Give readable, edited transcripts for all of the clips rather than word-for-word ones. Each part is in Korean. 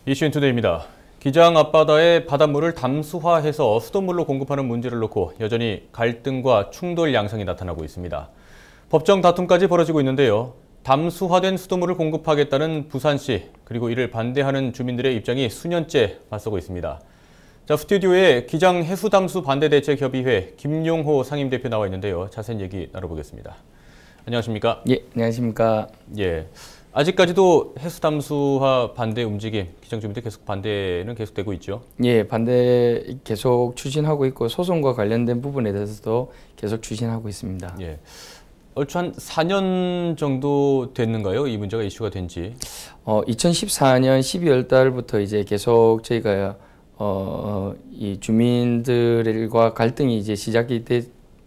이슈인투데이입니다. 기장 앞바다의 바닷물을 담수화해서 수돗물로 공급하는 문제를 놓고 여전히 갈등과 충돌 양상이 나타나고 있습니다. 법정 다툼까지 벌어지고 있는데요. 담수화된 수돗물을 공급하겠다는 부산시, 그리고 이를 반대하는 주민들의 입장이 수년째 맞서고 있습니다. 자, 스튜디오에 기장 해수담수 반대대책협의회 김용호 상임대표 나와 있는데요. 자세한 얘기 나눠보겠습니다. 안녕하십니까? 예, 안녕하십니까? 예. 아직까지도 해수담수화 반대 움직임, 기장 주민들 계속 반대는 계속되고 있죠? 예, 반대 계속 추진하고 있고 소송과 관련된 부분에 대해서도 계속 추진하고 있습니다. 예. 얼추 한 4년 정도 됐는가요? 이 문제가 이슈가 된 지? 2014년 12월 달부터 이제 계속 저희가 이 주민들과 갈등이 이제 시작이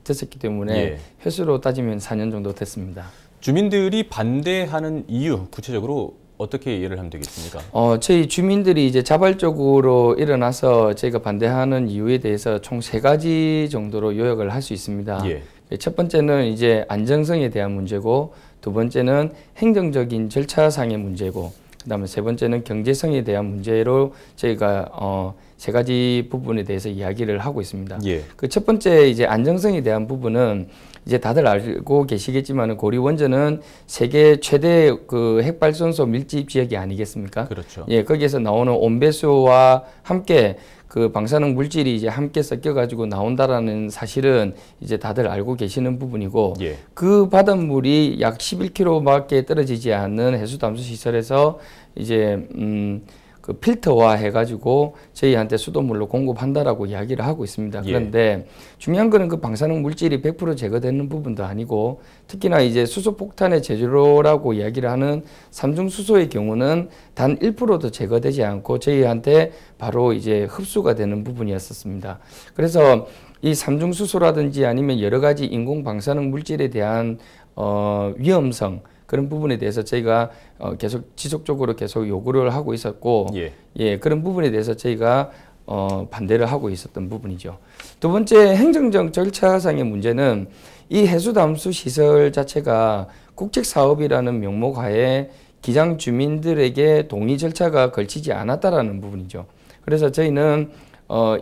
됐었기 때문에 예. 횟수로 따지면 4년 정도 됐습니다. 주민들이 반대하는 이유, 구체적으로 어떻게 이해를 하면 되겠습니까? 저희 주민들이 이제 자발적으로 일어나서 저희가 반대하는 이유에 대해서 총 3가지 정도로 요약을 할 수 있습니다. 예. 첫 번째는 이제 안정성에 대한 문제고, 두 번째는 행정적인 절차상의 문제고, 그다음에 세 번째는 경제성에 대한 문제로 저희가 3가지 부분에 대해서 이야기를 하고 있습니다. 예. 그 첫 번째 이제 안정성에 대한 부분은 이제 다들 알고 계시겠지만 고리 원전은 세계 최대 그 핵발전소 밀집 지역이 아니겠습니까? 그렇죠. 예, 거기에서 나오는 온배수와 함께 그 방사능 물질이 이제 함께 섞여가지고 나온다라는 사실은 이제 다들 알고 계시는 부분이고, 예. 그 바닷물이 약 11km밖에 떨어지지 않는 해수담수 시설에서 이제 그 필터화 해가지고 저희한테 수돗물로 공급한다라고 이야기를 하고 있습니다. 그런데 중요한 거는 그 방사능 물질이 100% 제거되는 부분도 아니고, 특히나 이제 수소폭탄의 제조라고 이야기를 하는 삼중수소의 경우는 단 1%도 제거되지 않고 저희한테 바로 이제 흡수가 되는 부분이었었습니다. 그래서 이 삼중수소라든지 아니면 여러 가지 인공 방사능 물질에 대한 위험성, 그런 부분에 대해서 저희가 계속 지속적으로 계속 요구를 하고 있었고, 예, 그런 부분에 대해서 저희가 반대를 하고 있었던 부분이죠. 두 번째, 행정적 절차상의 문제는 이 해수담수 시설 자체가 국책사업이라는 명목 하에 기장 주민들에게 동의 절차가 걸치지 않았다라는 부분이죠. 그래서 저희는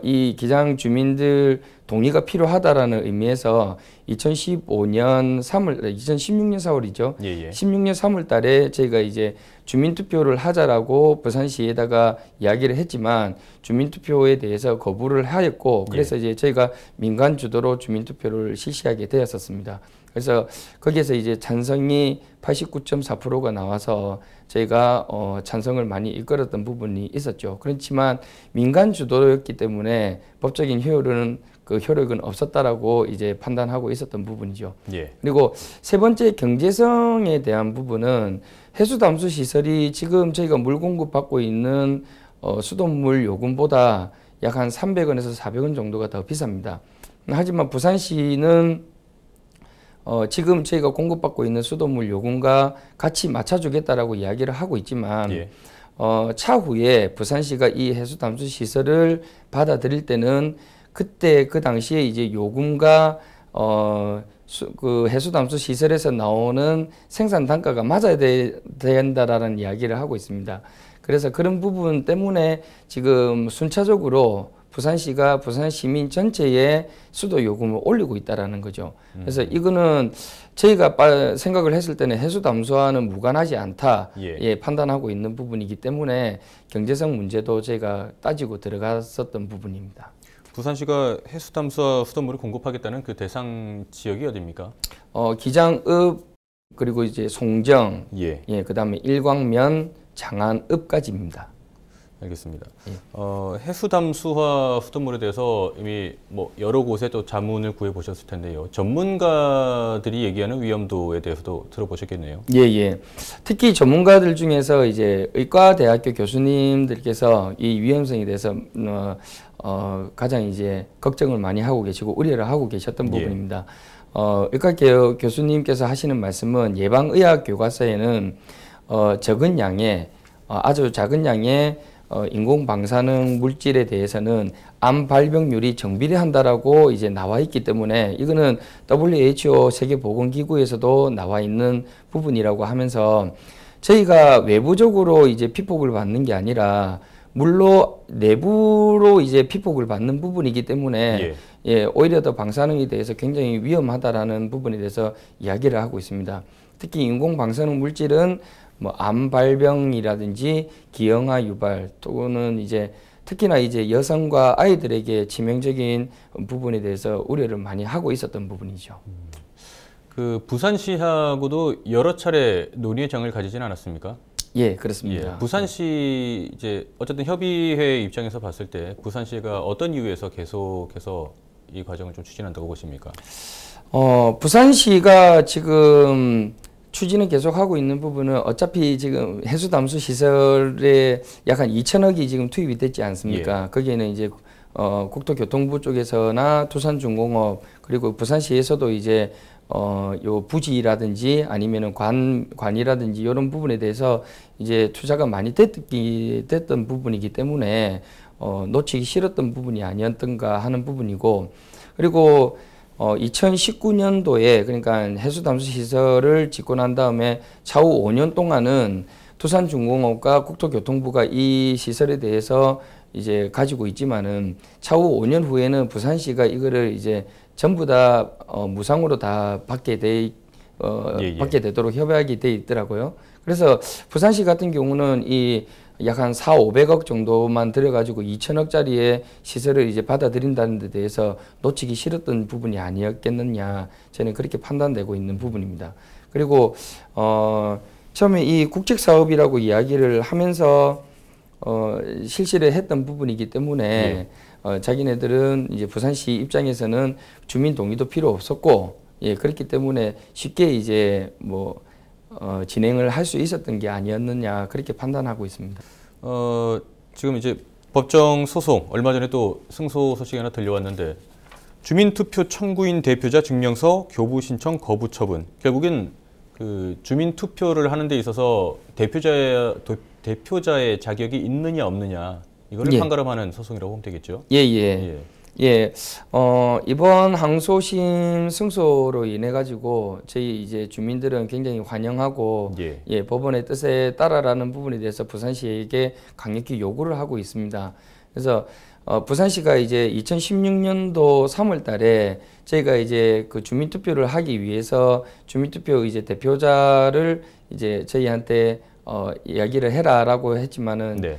이 기장 주민들 동의가 필요하다라는 의미에서 2016년 4월이죠. 16년 3월 달에 저희가 이제 주민투표를 하자라고 부산시에다가 이야기를 했지만 주민투표에 대해서 거부를 하였고, 그래서 이제 저희가 민간 주도로 주민투표를 실시하게 되었었습니다. 그래서 거기에서 이제 찬성이 89.4%가 나와서 저희가 찬성을 많이 이끌었던 부분이 있었죠. 그렇지만 민간 주도였기 때문에 법적인 효력은 없었다라고 이제 판단하고 있었던 부분이죠. 그리고 세 번째, 경제성에 대한 부분은 해수담수 시설이 지금 저희가 물 공급받고 있는 수돗물 요금보다 약 한 300원에서 400원 정도가 더 비쌉니다. 하지만 부산시는 지금 저희가 공급받고 있는 수돗물 요금과 같이 맞춰주겠다라고 이야기를 하고 있지만, 차후에 부산시가 이 해수담수 시설을 받아들일 때는 그때 그 당시에 이제 요금과 그 해수담수 시설에서 나오는 생산 단가가 맞아야 된다라는 이야기를 하고 있습니다. 그래서 그런 부분 때문에 지금 순차적으로 부산시가 부산 시민 전체의 수도 요금을 올리고 있다라는 거죠. 그래서 이거는 저희가 생각을 했을 때는 해수담수와는 무관하지 않다, 판단하고 있는 부분이기 때문에 경제성 문제도 저희가 따지고 들어갔었던 부분입니다. 부산시가 해수담수와 수돗물을 공급하겠다는 그 대상 지역이 어디입니까? 기장읍, 그리고 이제 송정, 그다음에 일광면, 장안읍까지입니다. 알겠습니다. 해수담수화 수돗물에 대해서 이미 여러 곳에 또 자문을 구해 보셨을 텐데요. 전문가들이 얘기하는 위험도에 대해서도 들어보셨겠네요. 특히 전문가들 중에서 이제 의과대학교 교수님들께서 이 위험성에 대해서 가장 이제 걱정을 많이 하고 계시고 우려를 하고 계셨던 부분입니다. 의과 교수님께서 하시는 말씀은 예방의학 교과서에는 적은 양의 아주 작은 양의 인공 방사능 물질에 대해서는 암 발병률이 정비례한다라고 이제 나와 있기 때문에 이거는 WHO 세계보건기구에서도 나와 있는 부분이라고 하면서 저희가 외부적으로 이제 피폭을 받는 게 아니라 물로 내부로 이제 피폭을 받는 부분이기 때문에 예, 오히려 더 방사능에 대해서 굉장히 위험하다라는 부분에 대해서 이야기를 하고 있습니다. 특히 인공 방사능 물질은 뭐 암발병이라든지 기형아 유발 또는 이제 특히나 이제 여성과 아이들에게 치명적인 부분에 대해서 우려를 많이 하고 있었던 부분이죠. 그 부산시하고도 여러 차례 논의의 장을 가지진 않았습니까? 예, 그렇습니다. 예, 부산시 이제 어쨌든 협의회 입장에서 봤을 때 부산시가 어떤 이유에서 계속해서 이 과정을 좀 추진한다고 보십니까? 부산시가 지금 추진을 계속하고 있는 부분은 어차피 지금 해수담수 시설에 약 한 2천억이 지금 투입이 됐지 않습니까? 예. 거기에는 이제 국토교통부 쪽에서나 두산중공업 그리고 부산시에서도 이제 요 부지라든지 아니면은 관이라든지 이런 부분에 대해서 이제 투자가 많이 됐던 부분이기 때문에 놓치기 싫었던 부분이 아니었던가 하는 부분이고 그리고 2019년도에 그러니까 해수담수 시설을 짓고 난 다음에 차후 5년 동안은 두산중공업과 국토교통부가 이 시설에 대해서 이제 가지고 있지만은 차후 5년 후에는 부산시가 이거를 이제 전부 다 무상으로 다 받게 되도록 협약이 돼 있더라고요. 그래서 부산시 같은 경우는 이 약 한 4,500억 정도만 들여가지고 2천억짜리의 시설을 이제 받아들인다는 데 대해서 놓치기 싫었던 부분이 아니었겠느냐 저는 그렇게 판단되고 있는 부분입니다. 그리고 처음에 이 국책사업이라고 이야기를 하면서 실시를 했던 부분이기 때문에 자기네들은 이제 부산시 입장에서는 주민 동의도 필요 없었고 예 그렇기 때문에 쉽게 이제 뭐 진행을 할 수 있었던 게 아니었느냐 그렇게 판단하고 있습니다. 지금 이제 법정 소송 얼마 전에 또 승소 소식이 하나 들려왔는데 주민투표 청구인 대표자 증명서 교부 신청 거부 처분 결국엔 그 주민투표를 하는 데 있어서 대표자의 자격이 있느냐 없느냐 이거를 판가름하는 소송이라고 보면 되겠죠. 예, 이번 항소심 승소로 인해 가지고 저희 이제 주민들은 굉장히 환영하고 예, 법원의 뜻에 따라라는 부분에 대해서 부산시에게 강력히 요구를 하고 있습니다. 그래서 부산시가 이제 2016년도 3월 달에 저희가 이제 그 주민투표를 하기 위해서 주민투표 이제 대표자를 이제 저희한테 이야기를 해라라고 했지만은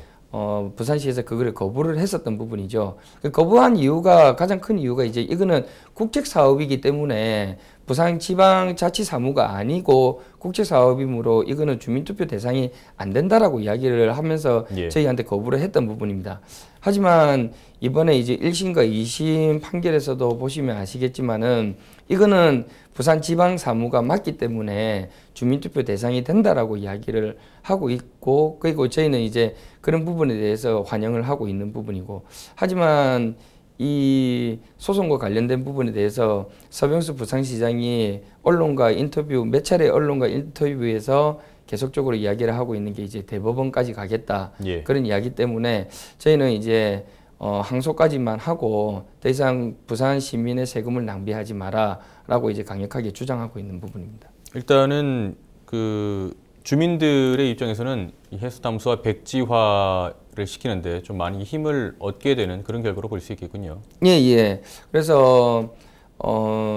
부산시에서 그거를 거부를 했었던 부분이죠. 그 거부한 이유가 가장 큰 이유가 이제 이거는 국책 사업이기 때문에 부산지방자치사무가 아니고 국책 사업이므로 이거는 주민투표 대상이 안 된다라고 이야기를 하면서 저희한테 거부를 했던 부분입니다. 하지만 이번에 이제 1심과 2심 판결에서도 보시면 아시겠지만은 이거는 부산지방사무가 맞기 때문에 주민투표 대상이 된다라고 이야기를 하고 있고 그리고 저희는 이제 그런 부분에 대해서 환영을 하고 있는 부분이고 하지만 이 소송과 관련된 부분에 대해서 서병수 부산시장이 몇 차례 언론과 인터뷰에서 계속적으로 이야기를 하고 있는 게 이제 대법원까지 가겠다 그런 이야기 때문에 저희는 이제 항소까지만 하고 더 이상 부산 시민의 세금을 낭비하지 마라라고 이제 강력하게 주장하고 있는 부분입니다. 일단은 그 주민들의 입장에서는 이 해수담수와 백지화를 시키는데 좀 많이 힘을 얻게 되는 그런 결과로 볼 수 있겠군요. 예. 그래서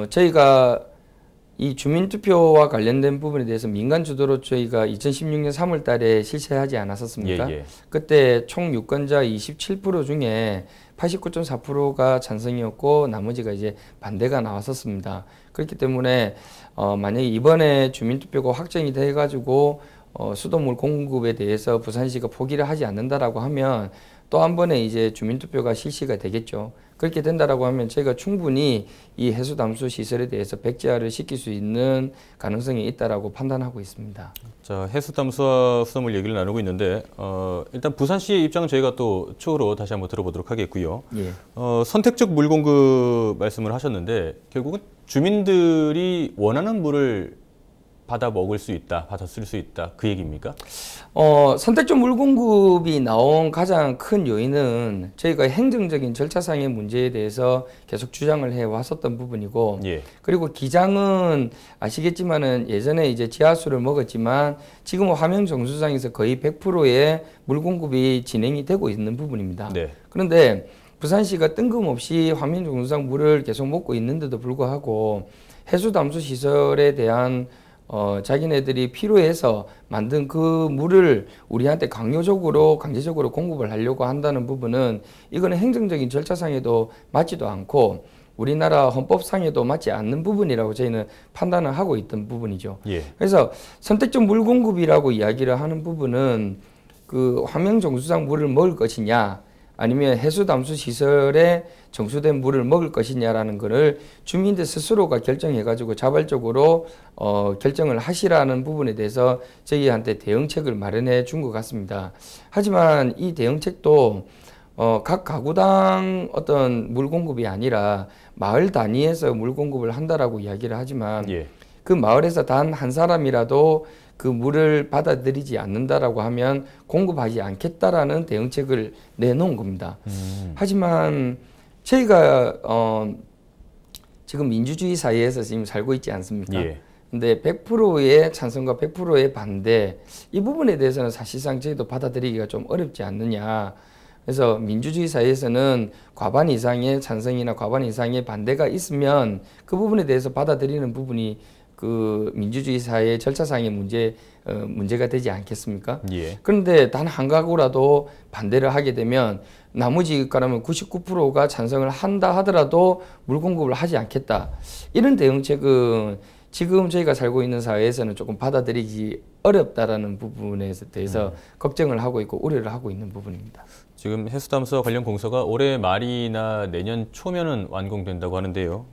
저희가 이 주민투표와 관련된 부분에 대해서 민간 주도로 저희가 2016년 3월 달에 실시하지 않았었습니까? 그때 총 유권자 27% 중에 89.4%가 찬성이었고 나머지가 이제 반대가 나왔었습니다. 그렇기 때문에 만약에 이번에 주민투표가 확정이 돼 가지고 수돗물 공급에 대해서 부산시가 포기를 하지 않는다라고 하면 또 한 번에 이제 주민투표가 실시가 되겠죠. 그렇게 된다라고 하면 저희가 충분히 이 해수담수 시설에 대해서 백지화를 시킬 수 있는 가능성이 있다라고 판단하고 있습니다. 자, 해수담수와 수돗물 얘기를 나누고 있는데 일단 부산시의 입장은 저희가 또 추후로 다시 한번 들어보도록 하겠고요. 선택적 물 공급 말씀을 하셨는데 결국은 주민들이 원하는 물을 받아 먹을 수 있다, 받아 쓸 수 있다 그 얘기입니까? 선택적 물 공급이 나온 가장 큰 요인은 저희가 행정적인 절차상의 문제에 대해서 계속 주장을 해 왔었던 부분이고, 예. 그리고 기장은 아시겠지만은 예전에 이제 지하수를 먹었지만 지금은 화명 정수장에서 거의 100%의 물 공급이 진행이 되고 있는 부분입니다. 네. 그런데 부산시가 뜬금없이 화명 정수장 물을 계속 먹고 있는데도 불구하고 해수 담수 시설에 대한 자기네들이 필요해서 만든 그 물을 우리한테 강제적으로 공급을 하려고 한다는 부분은 이거는 행정적인 절차상에도 맞지도 않고 우리나라 헌법상에도 맞지 않는 부분이라고 저희는 판단을 하고 있던 부분이죠. 예. 그래서 선택적 물 공급이라고 이야기를 하는 부분은 그 화명 정수장 물을 먹을 것이냐 아니면 해수 담수 시설에 정수된 물을 먹을 것이냐라는 것을 주민들 스스로가 결정해가지고 자발적으로 결정을 하시라는 부분에 대해서 저희한테 대응책을 마련해 준 것 같습니다. 하지만 이 대응책도 각 가구당 어떤 물 공급이 아니라 마을 단위에서 물 공급을 한다라고 이야기를 하지만 예. 그 마을에서 단 한 사람이라도 그 물을 받아들이지 않는다라고 하면 공급하지 않겠다라는 대응책을 내놓은 겁니다. 하지만 저희가 지금 민주주의 사회에서 지금 살고 있지 않습니까? 예. 근데 100%의 찬성과 100%의 반대 이 부분에 대해서는 사실상 저희도 받아들이기가 좀 어렵지 않느냐. 그래서 민주주의 사회에서는 과반 이상의 찬성이나 과반 이상의 반대가 있으면 그 부분에 대해서 받아들이는 부분이 그 민주주의 사회의 절차상의 문제가 되지 않겠습니까? 예. 그런데 단 한 가구라도 반대를 하게 되면 나머지 그러면 99%가 찬성을 한다 하더라도 물 공급을 하지 않겠다. 이런 대응책은 지금 저희가 살고 있는 사회에서는 조금 받아들이기 어렵다라는 부분에 대해서 걱정을 하고 있고 우려를 하고 있는 부분입니다. 지금 해수담수와 관련 공사가 올해 말이나 내년 초면은 완공된다고 하는데요.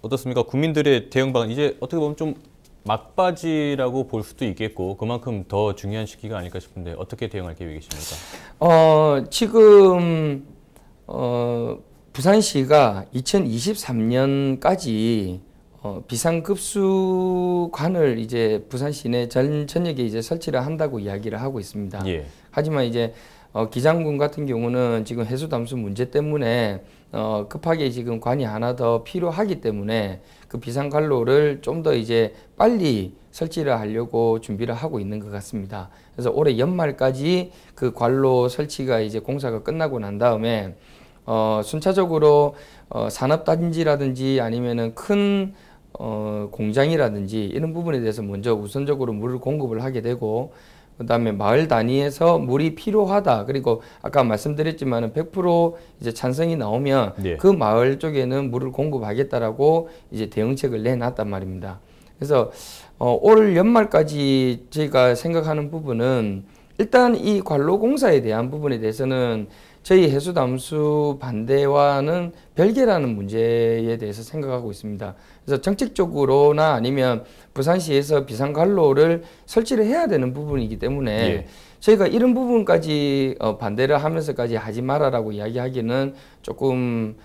어떻습니까? 국민들의 대응 방안 이제 어떻게 보면 좀 막바지라고 볼 수도 있겠고 그만큼 더 중요한 시기가 아닐까 싶은데 어떻게 대응할 계획이십니까? 지금 부산시가 2023년까지 비상급수관을 이제 부산 시내 전역에 이제 설치를 한다고 이야기를 하고 있습니다. 예. 하지만 이제 기장군 같은 경우는 지금 해수 담수 문제 때문에 급하게 지금 관이 하나 더 필요하기 때문에 그 비상관로를 좀 더 이제 빨리 설치를 하려고 준비를 하고 있는 것 같습니다. 그래서 올해 연말까지 그 관로 설치가 이제 공사가 끝나고 난 다음에 순차적으로 산업단지라든지 아니면은 큰 공장이라든지 이런 부분에 대해서 먼저 우선적으로 물을 공급을 하게 되고 그다음에 마을 단위에서 물이 필요하다. 그리고 아까 말씀드렸지만은 100% 이제 찬성이 나오면 네. 그 마을 쪽에는 물을 공급하겠다라고 이제 대응책을 내놨단 말입니다. 그래서 올 연말까지 저희가 생각하는 부분은 일단 이 관로 공사에 대한 부분에 대해서는 저희 해수담수 반대와는 별개라는 문제에 대해서 생각하고 있습니다. 그래서 정책적으로나 아니면 부산시에서 비상관로를 설치를 해야 되는 부분이기 때문에 예. 저희가 이런 부분까지 반대를 하면서까지 하지 말아라고 이야기하기는 조금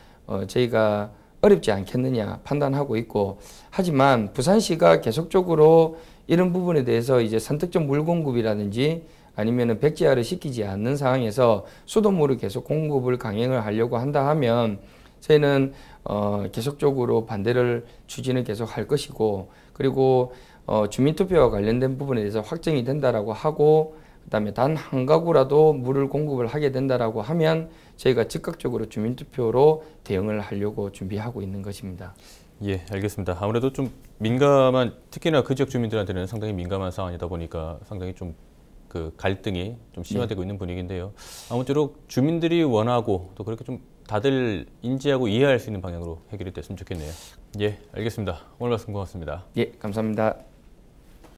저희가 어렵지 않겠느냐 판단하고 있고 하지만 부산시가 계속적으로 이런 부분에 대해서 이제 선택적 물 공급이라든지 아니면은 백지화를 시키지 않는 상황에서 수돗물을 계속 공급을 강행을 하려고 한다 하면 저희는 계속적으로 반대를 추진을 계속 할 것이고 그리고 주민투표와 관련된 부분에 대해서 확정이 된다라고 하고 그다음에 단 한 가구라도 물을 공급을 하게 된다라고 하면 저희가 즉각적으로 주민투표로 대응을 하려고 준비하고 있는 것입니다. 예, 알겠습니다. 아무래도 좀 민감한 특히나 그 지역 주민들한테는 상당히 민감한 사안이다 보니까 상당히 좀 그 갈등이 좀 심화되고 있는 분위기인데요. 아무쪼록 주민들이 원하고 또 그렇게 좀 다들 인지하고 이해할 수 있는 방향으로 해결이 됐으면 좋겠네요. 예, 알겠습니다. 오늘 말씀 고맙습니다. 예, 감사합니다.